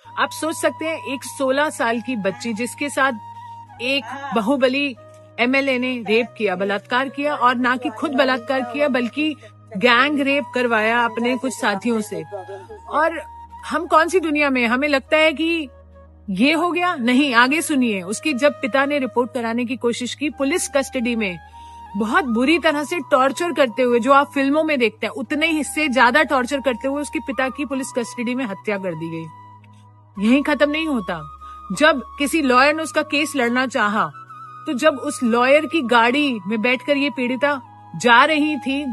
आप सोच सकते हैं एक 16 साल की बच्ची जिसके साथ एक बाहुबली एमएलए ने रेप किया, बलात्कार किया, और ना कि खुद बलात्कार किया बल्कि गैंग रेप करवाया अपने कुछ साथियों से। और हम कौन सी दुनिया में, हमें लगता है कि ये हो गया। नहीं, आगे सुनिए। उसकी जब पिता ने रिपोर्ट कराने की कोशिश की, पुलिस कस्टडी में बहुत बुरी तरह से टॉर्चर करते हुए, जो आप फिल्मों में देखते हैं उतने ही से ज्यादा टॉर्चर करते हुए उसके पिता की पुलिस कस्टडी में हत्या कर दी गई। यही खत्म नहीं होता। जब किसी लॉयर ने उसका केस लड़ना चाहा, तो जब उस लॉयर की गाड़ी में बैठकर ये पीड़िता जा रही थी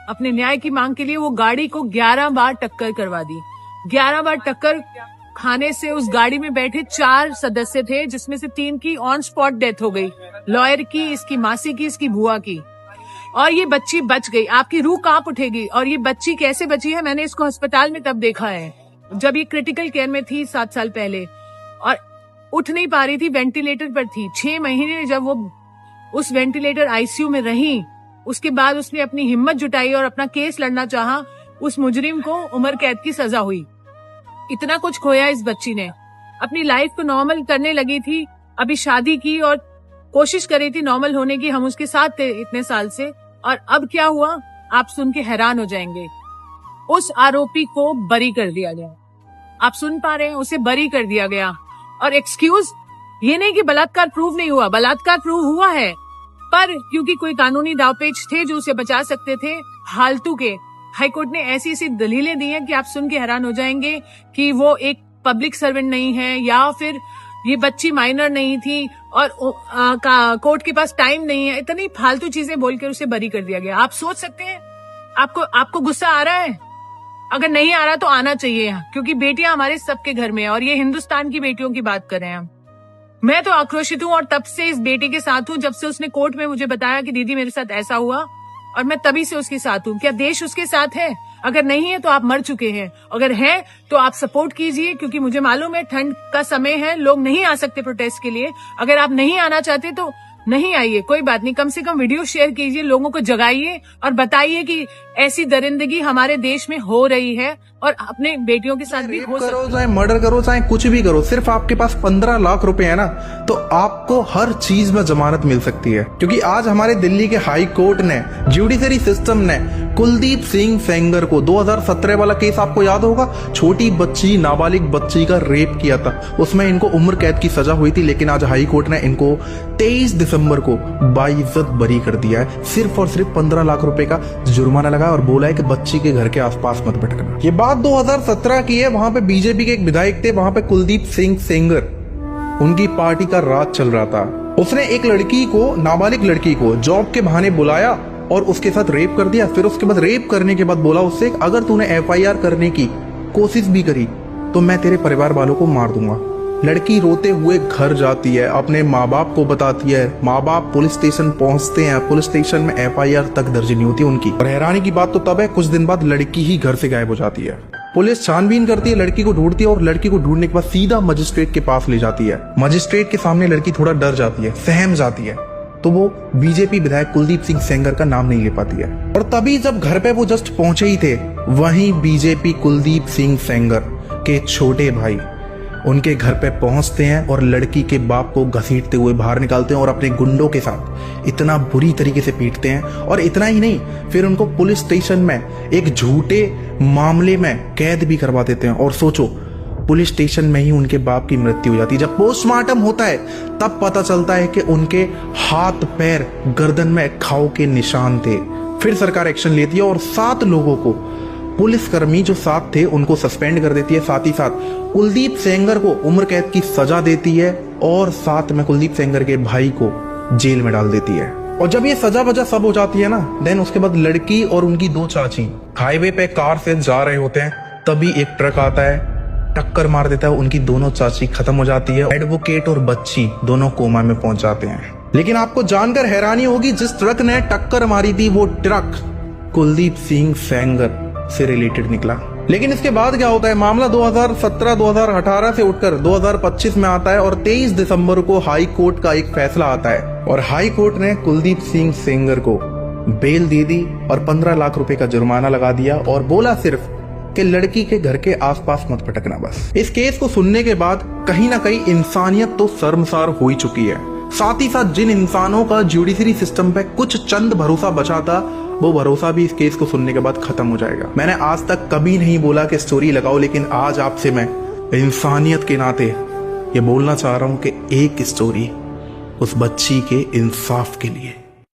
अपने न्याय की मांग के लिए, वो गाड़ी को 11 बार टक्कर करवा दी। 11 बार टक्कर खाने से उस गाड़ी में बैठे 4 सदस्य थे, जिसमें से 3 की ऑन स्पॉट डेथ हो गई, लॉयर की, इसकी मासी की, इसकी बुआ की, और ये बच्ची बच गई। आपकी रूह कांप उठेगी। और ये बच्ची कैसे बची है, मैंने इसको अस्पताल में तब देखा है जब ये क्रिटिकल केयर में थी 7 साल पहले, और उठ नहीं पा रही थी, वेंटिलेटर पर थी। 6 महीने जब वो उस वेंटिलेटर आईसीयू में रही, उसके बाद उसने अपनी हिम्मत जुटाई और अपना केस लड़ना चाहा। उस मुजरिम को उम्र कैद की सजा हुई। इतना कुछ खोया इस बच्ची ने। अपनी लाइफ को नॉर्मल करने लगी थी, अभी शादी की और कोशिश कर रही थी नॉर्मल होने की। हम उसके साथ थे इतने साल से, और अब क्या हुआ आप सुन के हैरान हो जाएंगे। उस आरोपी को बरी कर दिया गया। आप सुन पा रहे हैं, उसे बरी कर दिया गया। और एक्सक्यूज, ये नहीं कि बलात्कार प्रूव नहीं हुआ, बलात्कार प्रूव हुआ है, पर क्योंकि कोई कानूनी दावपेच थे जो उसे बचा सकते थे, फालतू के, हाईकोर्ट ने ऐसी ऐसी दलीलें दी हैं कि आप सुन के हैरान हो जाएंगे कि वो एक पब्लिक सर्वेंट नहीं है, या फिर ये बच्ची माइनर नहीं थी, और कोर्ट के पास टाइम नहीं है। इतनी फालतू चीजें बोलकर उसे बरी कर दिया गया। आप सोच सकते हैं, आपको गुस्सा आ रहा है? अगर नहीं आ रहा तो आना चाहिए, क्योंकि बेटियां हमारे सबके घर में है, और ये हिंदुस्तान की बेटियों की बात कर रहे हैं हम। मैं तो आक्रोशित हूँ, और तब से इस बेटी के साथ हूँ, जब से उसने कोर्ट में मुझे बताया कि दीदी मेरे साथ ऐसा हुआ, और मैं तभी से उसके साथ हूँ। क्या देश उसके साथ है? अगर नहीं है तो आप मर चुके हैं। अगर है तो आप सपोर्ट कीजिए, क्योंकि मुझे मालूम है ठंड का समय है, लोग नहीं आ सकते प्रोटेस्ट के लिए। अगर आप नहीं आना चाहते तो नहीं आइए, कोई बात नहीं। कम से कम वीडियो शेयर कीजिए, लोगों को जगाइए और बताइए कि ऐसी दरिंदगी हमारे देश में हो रही है, और अपने बेटियों के साथ भी हो सकती है। चाहे मर्डर करो, चाहे कुछ भी करो, सिर्फ आपके पास 15 लाख रुपए है ना, तो आपको हर चीज में जमानत मिल सकती है। क्योंकि आज हमारे दिल्ली के हाई कोर्ट ने, जुडिशरी सिस्टम ने कुलदीप सिंह सेंगर को 2017 वाला केस आपको याद होगा, छोटी बच्ची, नाबालिग बच्ची का रेप किया था, उसमें इनको उम्र कैद की सजा हुई थी। लेकिन आज हाई कोर्ट ने इनको 23 दिसंबर को बाइज्जत बरी कर दिया है। सिर्फ और सिर्फ 15 लाख रुपए का जुर्माना लगा और बोला है कि बच्ची के घर के आसपास मत भटकना। ये बात 2017 की है। वहां पे बीजेपी के एक विधायक थे, वहां पे कुलदीप सिंह सेंगर, उनकी पार्टी का राज चल रहा था। उसने एक लड़की को, नाबालिग लड़की को जॉब के बहाने बुलाया और उसके साथ रेप कर दिया। फिर उसके बाद रेप करने के बाद बोला उससे, अगर तूने एफआईआर करने की कोशिश भी करी तो मैं तेरे परिवार वालों को मार दूंगा। लड़की रोते हुए घर जाती है, अपने माँ बाप को बताती है। माँ बाप पुलिस स्टेशन पहुंचते हैं, पुलिस स्टेशन में एफआईआर तक दर्ज नहीं होती उनकी। और हैरानी की बात तो तब है, कुछ दिन बाद लड़की ही घर से गायब हो जाती है। पुलिस छानबीन करती है, लड़की को ढूंढती है, और लड़की को ढूंढने के बाद सीधा मजिस्ट्रेट के पास ले जाती है। मजिस्ट्रेट के सामने लड़की थोड़ा डर जाती है, सहम जाती है, तो वो बीजेपी विधायक कुलदीप सिंह सेंगर का नाम नहीं ले पाती है। और तभी जब घर पे वो जस्ट पहुंचे ही थे, वहीं बीजेपी कुलदीप सिंह सेंगर के छोटे भाई उनके घर पे पहुंचते हैं और लड़की के बाप को घसीटते हुए बाहर निकालते हैं और अपने गुंडों के साथ इतना बुरी तरीके से पीटते हैं। और इतना ही नहीं, फिर उनको पुलिस स्टेशन में एक झूठे मामले में कैद भी करवा देते हैं। और सोचो, पुलिस स्टेशन में ही उनके बाप की मृत्यु हो जाती है। जब पोस्टमार्टम होता है तब पता चलता है कि उनके हाथ, पैर, गर्दन में घाव के निशान थे। फिर सरकार एक्शन लेती है और 7 लोगों को, पुलिसकर्मी जो साथ थे, उनको सस्पेंड कर देती है। साथ ही साथ कुलदीप सेंगर को उम्र कैद की सजा देती है, और साथ में कुलदीप सेंगर के भाई को जेल में डाल देती है। और जब ये सजा वजा सब हो जाती है ना, देन उसके बाद लड़की और उनकी 2 चाची हाईवे पे कार से जा रहे होते हैं, तभी एक ट्रक आता है, टक्कर मार देता है, उनकी दोनों चाची खत्म हो जाती है। एडवोकेट और बच्ची दोनों कोमा में पहुंच जाते हैं। लेकिन आपको जानकर हैरानी होगी, जिस ट्रक ने टक्कर मारी थी वो ट्रक कुलदीप सिंह सेंगर से रिलेटेड निकला। लेकिन इसके बाद क्या होता है, मामला 2017-2018 से उठकर 2025 में आता है, और 23 दिसंबर को हाई कोर्ट का एक फैसला आता है, और हाई कोर्ट ने कुलदीप सिंह सेंगर को बेल दे दी और 15 लाख रुपए का जुर्माना लगा दिया, और बोला सिर्फ कि लड़की के घर के आसपास मत भटकना बस। इस केस को सुनने के बाद कहीं ना कहीं इंसानियत तो शर्मसार हो ही चुकी है। साथ ही साथ जिन इंसानों का जुडिशरी सिस्टम पे कुछ चंद भरोसा बचा था, वो भरोसा भी इस केस को सुनने के बाद खत्म हो जाएगा। मैंने आज तक कभी नहीं बोला कि स्टोरी लगाओ, लेकिन आज आपसे मैं इंसानियत के नाते ये बोलना चाह रहा हूं कि एक स्टोरी उस बच्ची के इंसाफ के लिए।